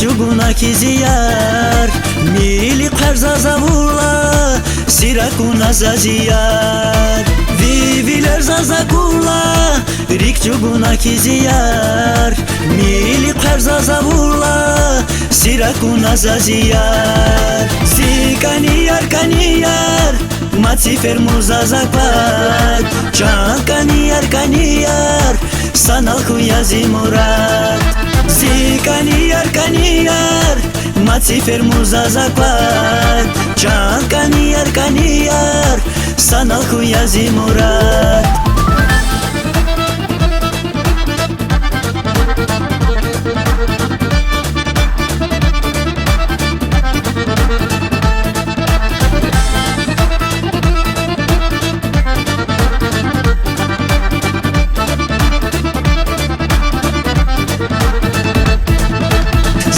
Rikçuguna kiziyar Mili qarza zavula Sirakuna zaziyar Viviler zazakula Rikçuguna kiziyar Mili qarza zavula Sirakuna zaziyar Zikaniyar kaniyar Maci fermuza zakpat Can kaniyar Sanal kuyazi murat Zikaniyar kaniyar Maci fermuza zakpat Can kaniyar Sanal kuyazi murat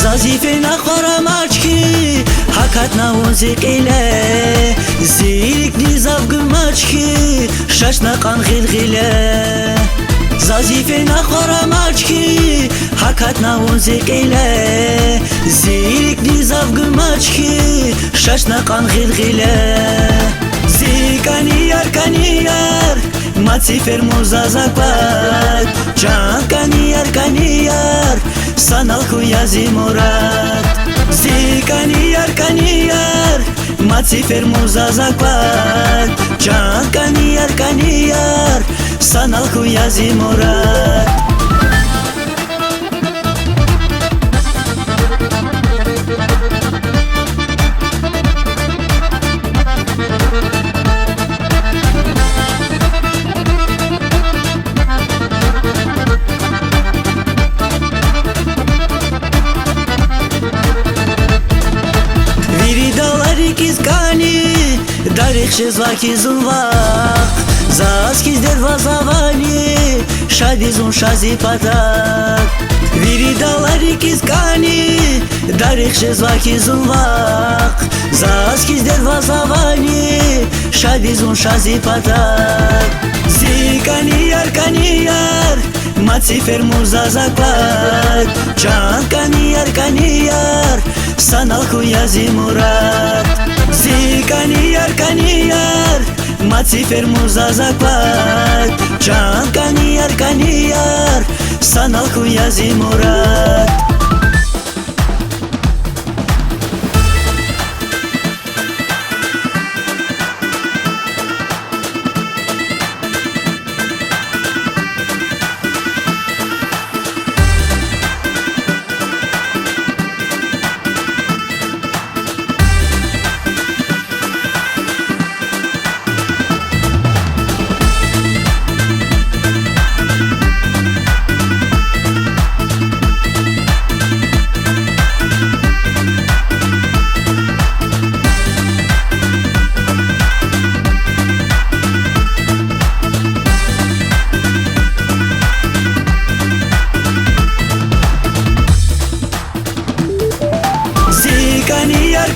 Zazife nakhvaramaçki Hakat navuzik ile Zirik nizav gımaçki Şaşna kan gilgile Zazife nakhvaramaçki Hakat navuzik ile Zirik nizav gımaçki Şaşna kan gilgile Zikaniyar kaniyar Maci fermuza zakpat Can kaniyar Sanal kuyazi murat Zikaniyar kaniyar Maci fermuza zakpat Can kaniyar Sanal kuyazi murat Дарих шезваки зунвах Заскиз дервазавани Шадизун шази патак Виридалари кискани Дарих шезваки зунвах Заскиз дервазавани Шадизун шази патак Зиканияр канияр Maci fermuza zakpat Can kaniyar Sanal kuyazi murat Zikaniyar kaniyar Maci fermuza zakpat Can kaniyar Sanal kuyazi murat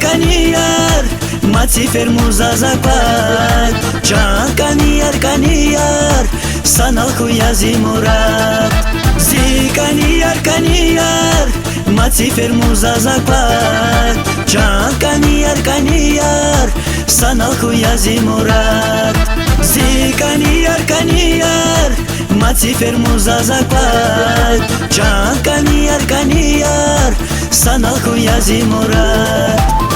Kaniyar Maci fermuza zakpat Can kaniyar Sanal kuyazi murat Zikaniyar kaniyar Maci fermuza zakpat Can kaniyar Sanal kuyazi murat Zikaniyar kaniyar Maci fermuza zakpat Can kaniyar Sanal kuyazi murat